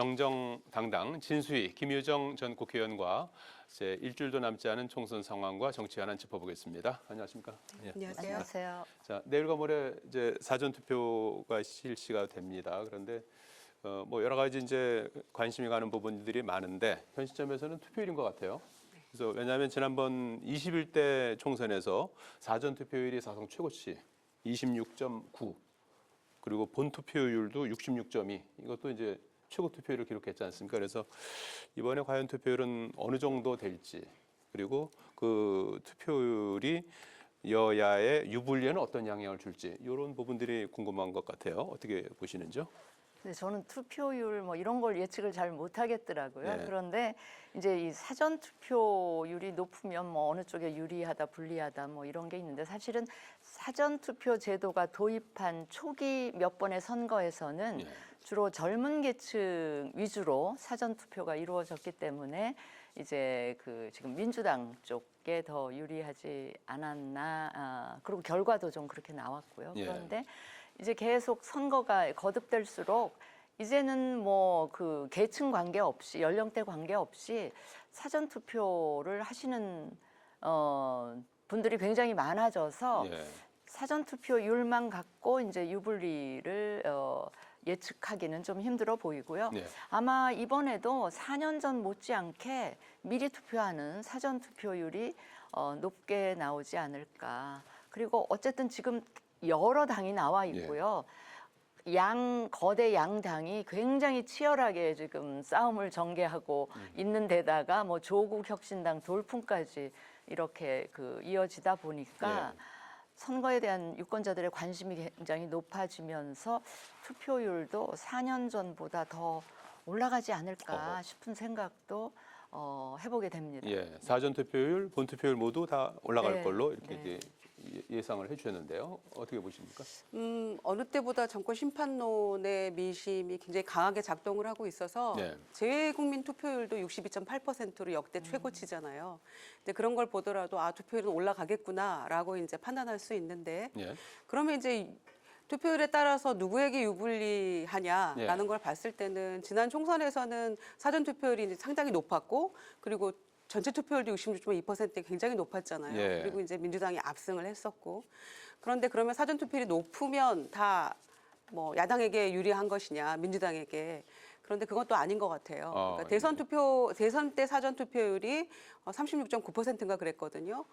정정당당 진수희 김유정 전 국회의원과 이제 일주일도 남지 않은 총선 상황과 정치 현안 짚어보겠습니다. 안녕하십니까? 네, 예. 안녕하세요. 자, 내일과 모레 이제 사전 투표가 실시가 됩니다. 그런데 뭐 여러 가지 이제 관심이 가는 부분들이 많은데 현 시점에서는 투표일인 것 같아요. 그래서 왜냐하면 지난번 21대 총선에서 사전 투표율이 사상 최고치 26.9 그리고 본 투표율도 66.2 이것도 이제 최고 투표율을 기록했지 않습니까? 그래서 이번에 과연 투표율은 어느 정도 될지 그리고 그 투표율이 여야의 유불리에는 어떤 영향을 줄지 이런 부분들이 궁금한 것 같아요. 어떻게 보시는지요? 근데 저는 투표율 뭐 이런 걸 예측을 잘 못하겠더라고요. 네. 그런데 이제 이 사전 투표율이 높으면 뭐 어느 쪽에 유리하다, 불리하다 뭐 이런 게 있는데 사실은 사전 투표 제도가 도입한 초기 몇 번의 선거에서는 네. 주로 젊은 계층 위주로 사전 투표가 이루어졌기 때문에 이제 그 지금 민주당 쪽에 더 유리하지 않았나. 그리고 결과도 좀 그렇게 나왔고요. 예. 그런데 이제 계속 선거가 거듭될수록 이제는 뭐 그 계층 관계 없이 연령대 관계 없이 사전 투표를 하시는 분들이 굉장히 많아져서 예. 사전 투표율만 갖고 이제 유불리를 예측하기는 좀 힘들어 보이고요. 네. 아마 이번에도 4년 전 못지않게 미리 투표하는 사전 투표율이 높게 나오지 않을까. 그리고 어쨌든 지금 여러 당이 나와 있고요. 거대 양당이 굉장히 치열하게 지금 싸움을 전개하고 있는 데다가 뭐 조국 혁신당 돌풍까지 이렇게 이어지다 보니까 선거에 대한 유권자들의 관심이 굉장히 높아지면서 투표율도 4년 전보다 더 올라가지 않을까 싶은 생각도 해보게 됩니다. 예, 사전 투표율, 본 투표율 모두 다 올라갈 네, 걸로 이렇게 네. 이제 예상을 해주셨는데요. 어떻게 보십니까? 어느 때보다 정권 심판론의 민심이 굉장히 강하게 작동을 하고 있어서 네. 재국민 투표율도 62.8%로 역대 최고치잖아요. 근데 그런 걸 보더라도 투표율은 올라가겠구나라고 이제 판단할 수 있는데 예. 그러면 이제 투표율에 따라서 누구에게 유불리하냐라는 예. 걸 봤을 때는 지난 총선에서는 사전 투표율이 이제 상당히 높았고 그리고 전체 투표율도 66.2%에 굉장히 높았잖아요. 예. 그리고 이제 민주당이 압승을 했었고. 그런데 그러면 사전 투표율이 높으면 다 뭐 야당에게 유리한 것이냐, 민주당에게. 그런데 그건 또 아닌 것 같아요. 그러니까 대선 때 사전 투표율이 36.9%인가 그랬거든요.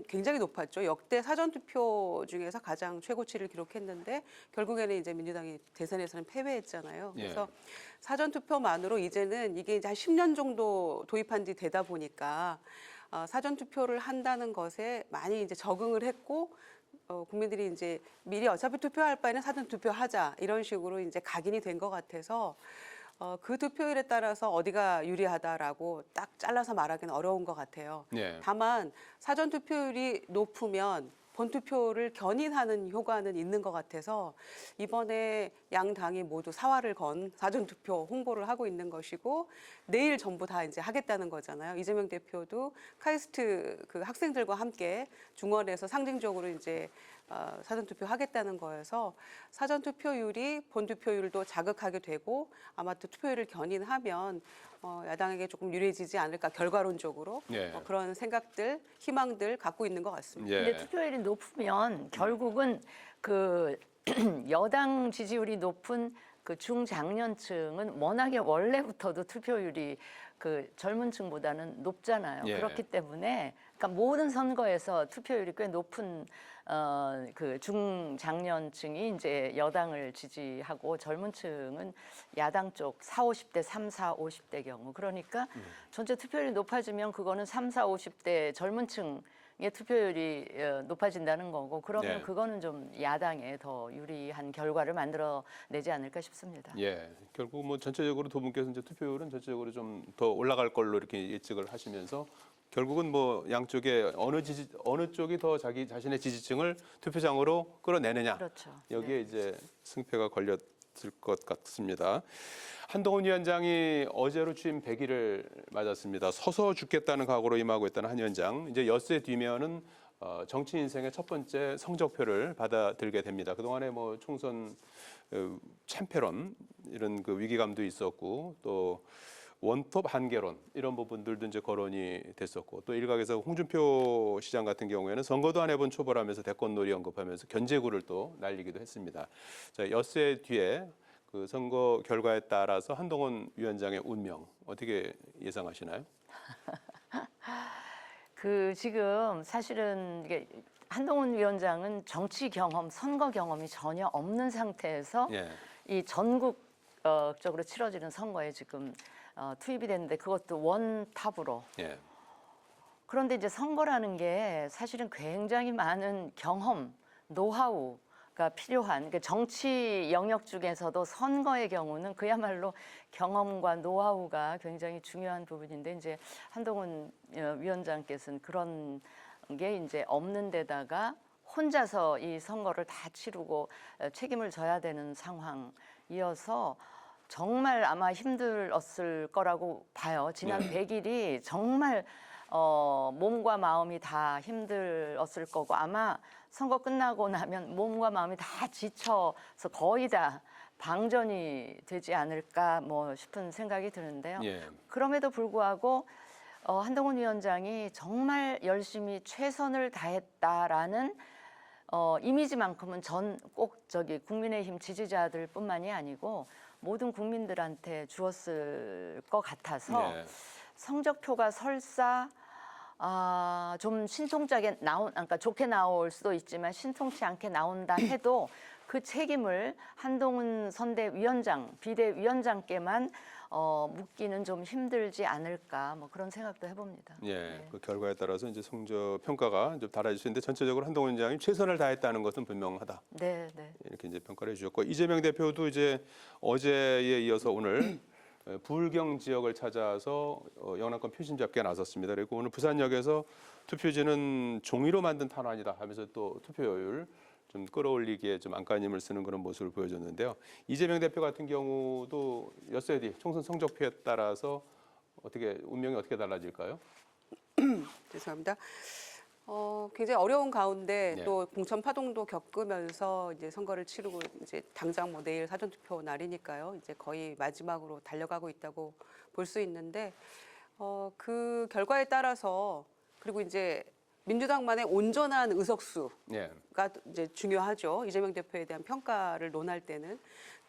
굉장히 높았죠. 역대 사전 투표 중에서 가장 최고치를 기록했는데 결국에는 이제 민주당이 대선에서는 패배했잖아요. 그래서 사전 투표만으로 이제는 이게 이제 한 10년 정도 도입한 지 되다 보니까 사전 투표를 한다는 것에 많이 이제 적응을 했고 국민들이 이제 미리 어차피 투표할 바에는 사전 투표하자 이런 식으로 이제 각인이 된 것 같아서 그 투표율에 따라서 어디가 유리하다라고 딱 잘라서 말하기는 어려운 것 같아요. 네. 다만 다만 사전 투표율이 높으면 본투표를 견인하는 효과는 있는 것 같아서 이번에 양 당이 모두 사활을 건 사전투표 홍보를 하고 있는 것이고 내일 전부 다 이제 하겠다는 거잖아요. 이재명 대표도 카이스트 그 학생들과 함께 중원에서 상징적으로 이제 사전투표 하겠다는 거여서 사전투표율이 본투표율도 자극하게 되고 아마 또 투표율을 견인하면 야당에게 조금 유리해지지 않을까 결과론적으로 그런 생각들, 희망들 갖고 있는 것 같습니다. 근데 투표율이 높으면 결국은 그 여당 지지율이 높은 그 중장년층은 워낙에 원래부터도 투표율이 그 젊은 층보다는 높잖아요. 그렇기 때문에 그러니까 모든 선거에서 투표율이 꽤 높은 그 중장년층이 이제 여당을 지지하고 젊은 층은 야당 쪽 4, 50대, 3, 4, 50대 경우. 그러니까 전체 투표율이 높아지면 그거는 3, 4, 50대 젊은 층의 투표율이 높아진다는 거고 그러면 그거는 좀 야당에 더 유리한 결과를 만들어내지 않을까 싶습니다. 예, 결국 뭐 전체적으로 두 분께서 이제 투표율은 전체적으로 좀 더 올라갈 걸로 이렇게 예측을 하시면서 결국은 뭐 양쪽에 어느 쪽이 더 자기 자신의 지지층을 투표장으로 끌어내느냐. 그렇죠. 여기에 네. 이제 승패가 걸렸을 것 같습니다. 한동훈 위원장이 어제로 취임 100일을 맞았습니다. 서서 죽겠다는 각오로 임하고 있다는 한 위원장. 이제 엿새 뒤면은 정치 인생의 첫 번째 성적표를 받아들게 됩니다. 그동안에 뭐 총선 챔페론 이런 그 위기감도 있었고 또 원톱 한계론 이런 부분들도 이제 거론이 됐었고 또 일각에서 홍준표 시장 같은 경우에는 선거도 안 해본 초보라면서 대권놀이 언급하면서 견제구를 또 날리기도 했습니다. 자, 엿새 뒤에 그 선거 결과에 따라서 한동훈 위원장의 운명 어떻게 예상하시나요? 그 지금 사실은 이게 한동훈 위원장은 정치 경험, 선거 경험이 전혀 없는 상태에서 예. 이 전국적으로 치러지는 선거에 지금 투입이 됐는데 그것도 원탑으로. 예. 그런데 이제 선거라는 게 사실은 굉장히 많은 경험, 노하우가 필요한 그러니까 정치 영역 중에서도 선거의 경우는 그야말로 경험과 노하우가 굉장히 중요한 부분인데 이제 한동훈 위원장께서는 그런 게 이제 없는 데다가 혼자서 이 선거를 다 치르고 책임을 져야 되는 상황이어서 정말 아마 힘들었을 거라고 봐요. 지난 100일이 정말 몸과 마음이 다 힘들었을 거고 아마 선거 끝나고 나면 몸과 마음이 다 지쳐서 거의 다 방전이 되지 않을까 뭐 싶은 생각이 드는데요. 예. 그럼에도 불구하고 한동훈 위원장이 정말 열심히 최선을 다했다라는 이미지만큼은 꼭 저기 국민의힘 지지자들뿐만이 아니고 모든 국민들한테 주었을 것 같아서 네. 성적표가 설사 좀 신통하게 그러니까 좋게 나올 수도 있지만 신통치 않게 나온다 해도 그 책임을 한동훈 선대위원장, 비대위원장께만 묻기는 좀 힘들지 않을까 뭐 그런 생각도 해봅니다. 예, 네. 그 결과에 따라서 이제 성적 평가가 좀 달라질 수 있는데 전체적으로 한동훈 위원장이 최선을 다했다는 것은 분명하다. 네, 네. 이렇게 이제 평가를 해주셨고 이재명 대표도 이제 어제에 이어서 오늘 부울경 지역을 찾아서 영남권 표심 잡기에 나섰습니다. 그리고 오늘 부산역에서 투표지는 종이로 만든 탄환이다 하면서 또 투표율 좀 끌어올리기에 좀 안간힘을 쓰는 그런 모습을 보여줬는데요. 이재명 대표 같은 경우도 엿새 뒤 총선 성적표에 따라서 운명이 어떻게 달라질까요? 죄송합니다. 굉장히 어려운 가운데 네. 또 공천 파동도 겪으면서 이제 선거를 치르고 이제 당장 뭐 내일 사전투표 날이니까요. 이제 거의 마지막으로 달려가고 있다고 볼 수 있는데 그 결과에 따라서 그리고 이제 민주당만의 온전한 의석수가 예. 이제 중요하죠. 이재명 대표에 대한 평가를 논할 때는.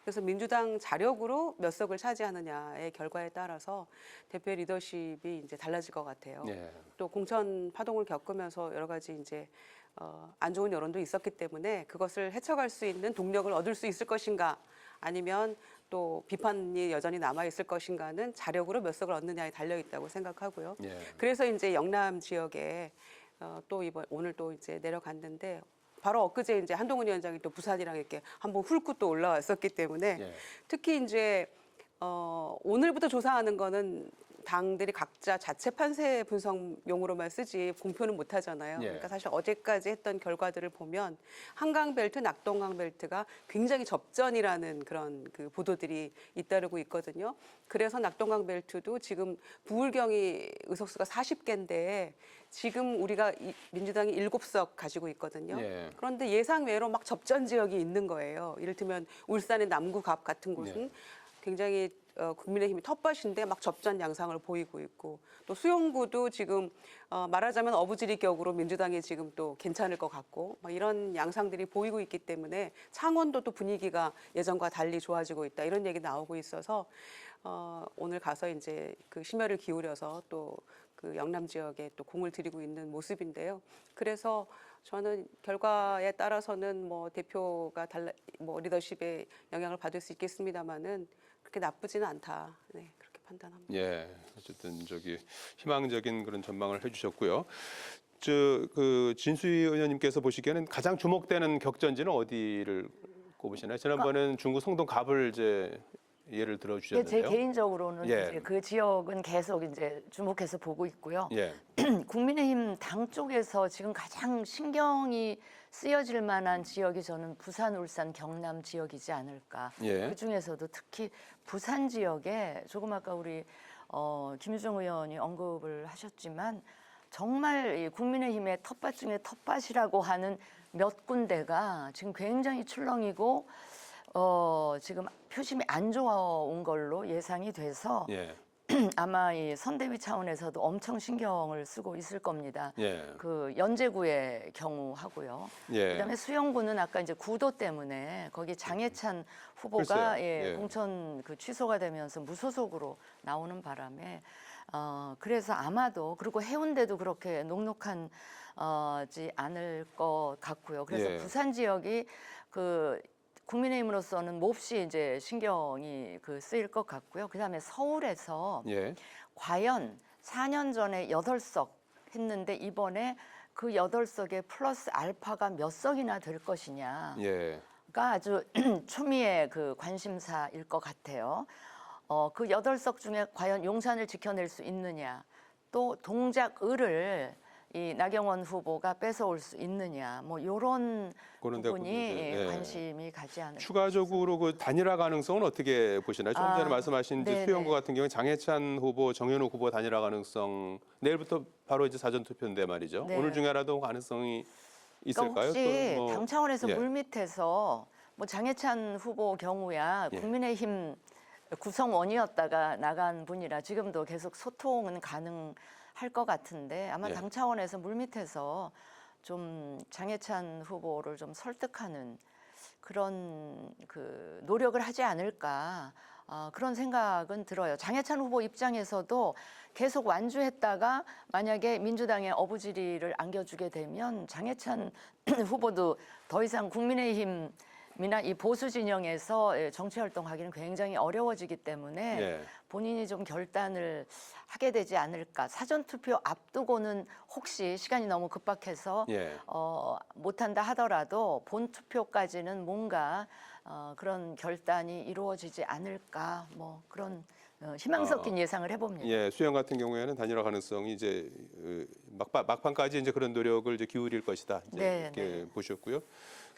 그래서 민주당 자력으로 몇 석을 차지하느냐의 결과에 따라서 대표의 리더십이 이제 달라질 것 같아요. 예. 또 공천 파동을 겪으면서 여러 가지 이제 안 좋은 여론도 있었기 때문에 그것을 헤쳐갈 수 있는 동력을 얻을 수 있을 것인가 아니면 또 비판이 여전히 남아 있을 것인가는 자력으로 몇 석을 얻느냐에 달려 있다고 생각하고요. 예. 그래서 이제 영남 지역에 또 오늘 또 이제 내려갔는데 바로 엊그제 이제 한동훈 위원장이 또 부산이랑 이렇게 한번 훑고 또 올라왔었기 때문에 예. 특히 이제 오늘부터 조사하는 거는 당들이 각자 자체 판세 분석용으로만 쓰지 공표는 못 하잖아요. 예. 그러니까 사실 어제까지 했던 결과들을 보면 한강벨트, 낙동강벨트가 굉장히 접전이라는 그런 그 보도들이 잇따르고 있거든요. 그래서 낙동강벨트도 지금 부울경이 의석수가 40개인데 지금 우리가 민주당이 7석 가지고 있거든요. 예. 그런데 예상외로 막 접전 지역이 있는 거예요. 이를테면 울산의 남구갑 같은 곳은 예. 굉장히 국민의힘이 텃밭인데 막 접전 양상을 보이고 있고 또 수용구도 지금 말하자면 어부지리 격으로 민주당이 지금 또 괜찮을 것 같고 막 이런 양상들이 보이고 있기 때문에 창원도 또 분위기가 예전과 달리 좋아지고 있다 이런 얘기 나오고 있어서 오늘 가서 이제 그 심혈을 기울여서 또 그 영남 지역에 또 공을 들이고 있는 모습인데요. 그래서 저는 결과에 따라서는 뭐 대표가 뭐 리더십에 영향을 받을 수 있겠습니다만은 그렇게 나쁘지는 않다. 네, 그렇게 판단합니다. 예, 어쨌든 희망적인 그런 전망을 해주셨고요. 그 진수희 의원님께서 보시기에는 가장 주목되는 격전지는 어디를 꼽으시나요? 지난번에는 중구 송동 갑을 이제 예를 들어 제 주셨는데요. 개인적으로는 예. 이제 그 지역은 계속 이제 주목해서 보고 있고요. 예, 국민의힘 당 쪽에서 지금 가장 신경이 쓰여질 만한 지역이 저는 부산, 울산, 경남 지역이지 않을까. 예. 그 중에서도 특히 부산 지역에 조금 아까 우리 김유정 의원이 언급을 하셨지만 정말 이 국민의힘의 텃밭 중에 텃밭이라고 하는 몇 군데가 지금 굉장히 출렁이고 지금 표심이 안 좋아온 걸로 예상이 돼서 예. 아마 이 선대위 차원에서도 엄청 신경을 쓰고 있을 겁니다. 예. 그 연제구의 경우하고요. 예. 그다음에 수영구는 아까 이제 구도 때문에 거기 장해찬 후보가 글쎄요. 예, 예. 공천 그 취소가 되면서 무소속으로 나오는 바람에 그래서 아마도 그리고 해운대도 그렇게 녹록한 지 않을 것 같고요. 그래서 예. 부산 지역이 그 국민의힘으로서는 몹시 이제 신경이 그 쓰일 것 같고요. 그다음에 서울에서 예. 과연 4년 전에 8석 했는데 이번에 그 8석에 플러스 알파가 몇 석이나 될 것이냐가 예. 아주 초미의 그 관심사일 것 같아요. 그 8석 중에 과연 용산을 지켜낼 수 있느냐, 또 동작을을 이 나경원 후보가 뺏어올 수 있느냐, 뭐 이런 그런 데 부분이 예. 관심이 가지 않을까. 추가적으로 그 단일화 가능성은 어떻게 보시나요? 조금 전에 말씀하신 이제 네네. 수영구 같은 경우에 장해찬 후보, 정현욱 후보 단일화 가능성 내일부터 바로 이제 사전 투표인데 말이죠. 네. 오늘 중에라도 가능성이 있을까요? 그러니까 혹시 또 뭐, 당 차원에서 예. 물밑에서 뭐 장해찬 후보 경우야 예. 국민의힘 구성원이었다가 나간 분이라 지금도 계속 소통은 가능할 것 같은데 아마 예. 당 차원에서 물밑에서 좀 장해찬 후보를 좀 설득하는 그런 그 노력을 하지 않을까 그런 생각은 들어요. 장해찬 후보 입장에서도 계속 완주했다가 만약에 민주당의 어부지리를 안겨주게 되면 장해찬 후보도 더 이상 국민의힘이나 이 보수 진영에서 정치 활동하기는 굉장히 어려워지기 때문에 예. 본인이 좀 결단을 하게 되지 않을까. 사전 투표 앞두고는 혹시 시간이 너무 급박해서 예. 못한다 하더라도 본 투표까지는 뭔가 그런 결단이 이루어지지 않을까. 뭐 그런 희망 섞인 예상을 해봅니다. 예, 수영 같은 경우에는 단일화 가능성이 이제 막판까지 이제 그런 노력을 이제 기울일 것이다. 이제 네, 이렇게 네. 보셨고요.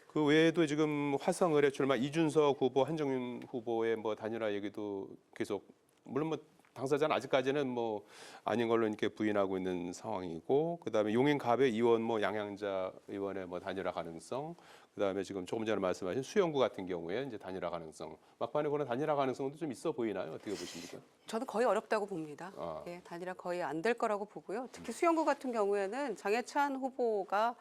그 외에도 지금 화성을에 출마 이준석 후보, 한정윤 후보의 뭐 단일화 얘기도 계속 물론 뭐 당사자는 아직까지는 뭐 아닌 걸로 이렇게 부인하고 있는 상황이고, 그다음에 용인갑의 의원 뭐 양양자 의원의 뭐 단일화 가능성, 그다음에 지금 조금 전에 말씀하신 수영구 같은 경우에 이제 단일화 가능성, 막판에 그런 단일화 가능성도 좀 있어 보이나요? 어떻게 보십니까? 저는 거의 어렵다고 봅니다. 아. 예, 단일화 거의 안 될 거라고 보고요. 특히 수영구 같은 경우에는 장해찬 후보가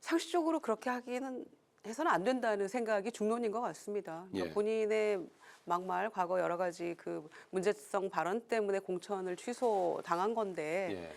상식적으로 그렇게 하기는 해서는 안 된다는 생각이 중론인 것 같습니다. 그러니까 예. 본인의 막말 과거 여러 가지 그 문제성 발언 때문에 공천을 취소 당한 건데 예.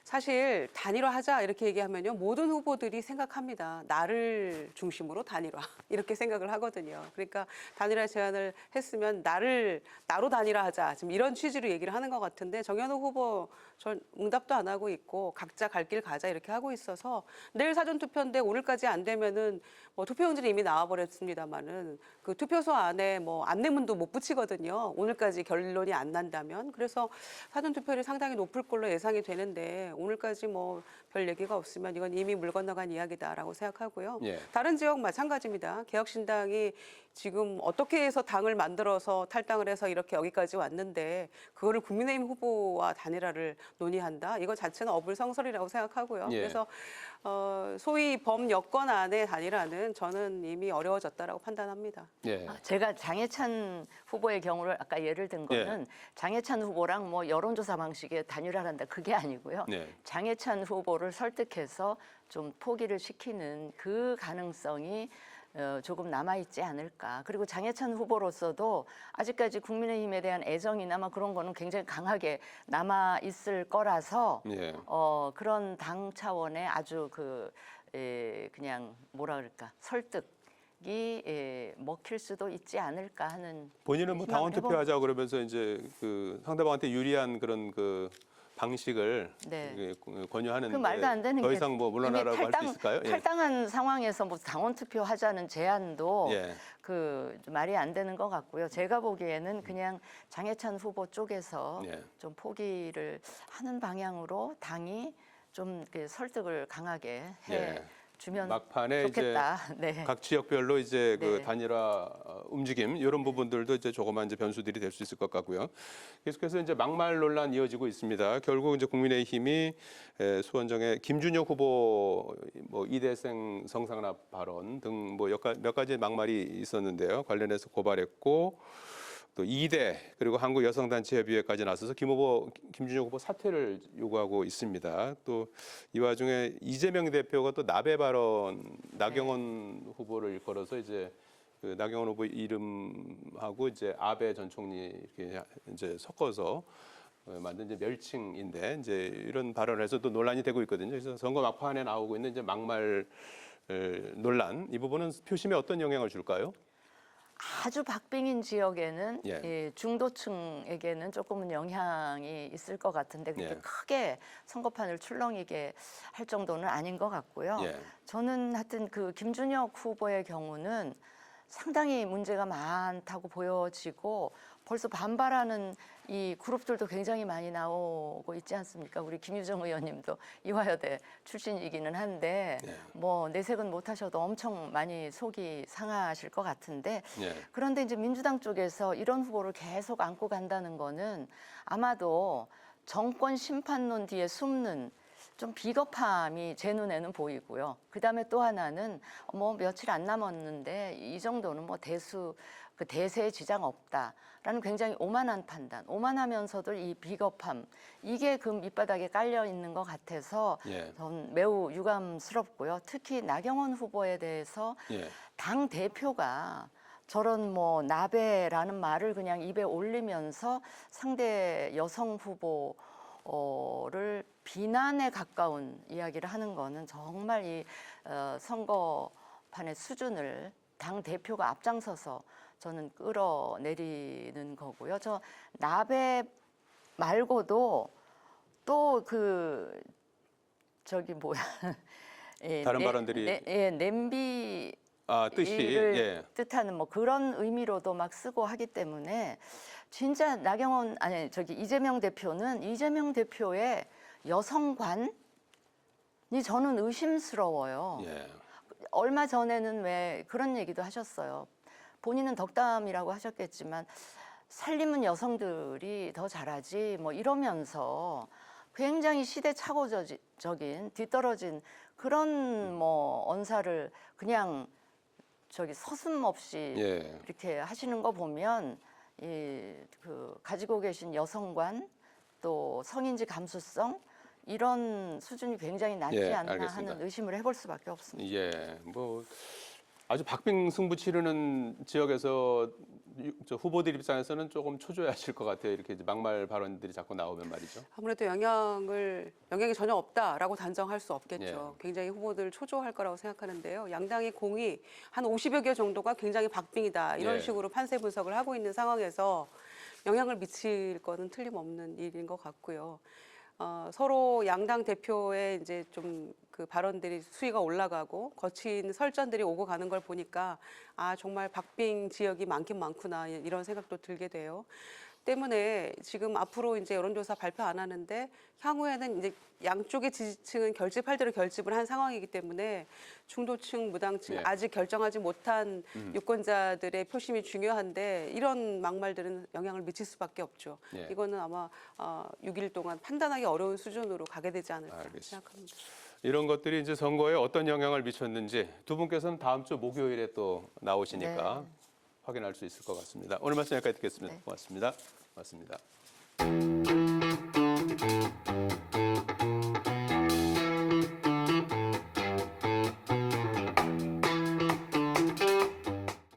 사실 단일화하자 이렇게 얘기하면요 모든 후보들이 생각합니다. 나를 중심으로 단일화 이렇게 생각을 하거든요. 그러니까 단일화 제안을 했으면 나로 단일화하자 지금 이런 취지로 얘기를 하는 것 같은데 정현욱 후보 전 응답도 안 하고 있고 각자 갈 길 가자 이렇게 하고 있어서 내일 사전 투표인데 오늘까지 안 되면은 뭐 투표용지는 이미 나와버렸습니다만은 그 투표소 안에 뭐 안내문도 못 붙이거든요. 오늘까지 결론이 안 난다면 그래서 사전 투표율이 상당히 높을 걸로 예상이 되는데 오늘까지 뭐 별 얘기가 없으면 이건 이미 물 건너간 이야기다라고 생각하고요. 예. 다른 지역 마찬가지입니다. 개혁신당이 지금 어떻게 해서 당을 만들어서 탈당을 해서 이렇게 여기까지 왔는데 그거를 국민의힘 후보와 단일화를 논의한다? 이거 자체는 어불성설이라고 생각하고요. 예. 그래서 소위 범여권 안의 단일화는 저는 이미 어려워졌다라고 판단합니다. 예. 제가 장해찬 후보의 경우를 아까 예를 든 거는 장해찬 후보랑 뭐 여론조사 방식의 단일화를 한다 그게 아니고요. 네. 장해찬 후보를 설득해서 좀 포기를 시키는 그 가능성이 조금 남아있지 않을까. 그리고 장해찬 후보로서도 아직까지 국민의힘에 대한 애정이나 아마 그런 거는 굉장히 강하게 남아있을 거라서 예. 그런 당 차원의 아주 그냥 뭐라 그럴까 설득이 먹힐 수도 있지 않을까 하는 본인은 뭐 당원 희망을 해봅니다. 투표하자 그러면서 이제 그 상대방한테 유리한 그런 그 방식을 네. 이게 권유하는데 그 말도 안 되는 더 게 이상 뭐 물러나라고 할 수 있을까요? 예. 탈당한 상황에서 뭐 당원 투표하자는 제안도 예. 그 말이 안 되는 것 같고요. 제가 보기에는 그냥 장해찬 후보 쪽에서 예. 좀 포기를 하는 방향으로 당이 좀 그 설득을 강하게 해 예. 주면 막판에 좋겠다. 이제 네. 각 지역별로 이제 그 네. 단일화 움직임 이런 부분들도 이제 조그만 이제 변수들이 될 수 있을 것 같고요. 계속해서 이제 막말 논란 이어지고 있습니다. 결국 이제 국민의힘이 수원정의 김준혁 후보 뭐 이대생 성상납 발언 등 뭐 몇 가지 막말이 있었는데요. 관련해서 고발했고 또 2대 그리고 한국여성단체협의회까지 나서서 김준혁 후보 사퇴를 요구하고 있습니다. 또 이 와중에 이재명 대표가 또 나배 발언 나경원 후보를 일컬어서 이제 그 나경원 후보 이름하고 이제 아베 전 총리 이렇게 이제 섞어서 만든 이제 멸칭인데 이제 이런 발언을 해서 또 논란이 되고 있거든요. 그래서 선거 막판에 나오고 있는 이제 막말 논란 이 부분은 표심에 어떤 영향을 줄까요? 아주 박빙인 지역에는 예. 이 중도층에게는 조금은 영향이 있을 것 같은데 그렇게 예. 크게 선거판을 출렁이게 할 정도는 아닌 것 같고요. 예. 저는 하여튼 그 김준혁 후보의 경우는 상당히 문제가 많다고 보여지고 벌써 반발하는 이 그룹들도 굉장히 많이 나오고 있지 않습니까? 우리 김유정 의원님도 이화여대 출신이기는 한데 예. 뭐 내색은 못하셔도 엄청 많이 속이 상하실 것 같은데 예. 그런데 이제 민주당 쪽에서 이런 후보를 계속 안고 간다는 거는 아마도 정권 심판론 뒤에 숨는 좀 비겁함이 제 눈에는 보이고요. 그다음에 또 하나는 뭐 며칠 안 남았는데 이 정도는 뭐 그 대세에 지장 없다라는 굉장히 오만한 판단, 오만하면서도 이 비겁함 이게 그 밑바닥에 깔려 있는 것 같아서 예. 전 매우 유감스럽고요. 특히 나경원 후보에 대해서 예. 당 대표가 저런 뭐 나베라는 말을 그냥 입에 올리면서 상대 여성 후보를 비난에 가까운 이야기를 하는 거는 정말 이 선거판의 수준을 당 대표가 앞장서서 저는 끌어내리는 거고요. 저 나베 말고도 또 그 저기 뭐야 다른 발언들이 냄비 뜻이 이를 예. 뜻하는 뭐 그런 의미로도 막 쓰고 하기 때문에 진짜 이재명 대표는 이재명 대표의 여성관이 저는 의심스러워요. 예. 얼마 전에는 왜 그런 얘기도 하셨어요. 본인은 덕담이라고 하셨겠지만 살림은 여성들이 더 잘하지 뭐 이러면서 굉장히 시대착오적인 뒤떨어진 그런 뭐 언사를 그냥 서슴없이 예. 이렇게 하시는 거 보면 그 가지고 계신 여성관 또 성인지 감수성 이런 수준이 굉장히 낮지 예, 않나 알겠습니다. 하는 의심을 해볼 수밖에 없습니다. 예, 뭐 아주 박빙 승부 치르는 지역에서 저 후보들 입장에서는 조금 초조해하실 것 같아요. 이렇게 이제 막말 발언들이 자꾸 나오면 말이죠. 아무래도 영향이 전혀 없다라고 단정할 수 없겠죠. 예. 굉장히 후보들 초조할 거라고 생각하는데요. 양당의 공이 한 50여 개 정도가 굉장히 박빙이다 이런 예. 식으로 판세 분석을 하고 있는 상황에서 영향을 미칠 거는 틀림없는 일인 것 같고요. 서로 양당 대표의 이제 좀 그 발언들이 수위가 올라가고 거친 설전들이 오고 가는 걸 보니까 아 정말 박빙 지역이 많긴 많구나 이런 생각도 들게 돼요. 때문에 지금 앞으로 이제 여론조사 발표 안 하는데 향후에는 이제 양쪽의 지지층은 결집할 대로 결집을 한 상황이기 때문에 중도층, 무당층 예. 아직 결정하지 못한 유권자들의 표심이 중요한데 이런 막말들은 영향을 미칠 수밖에 없죠. 예. 이거는 아마 6일 동안 판단하기 어려운 수준으로 가게 되지 않을까 알겠습니다. 생각합니다. 이런 것들이 이제 선거에 어떤 영향을 미쳤는지 두 분께서는 다음 주 목요일에 또 나오시니까 네. 확인할 수 있을 것 같습니다. 오늘 말씀 여기까지 듣겠습니다. 네. 고맙습니다. 고맙습니다.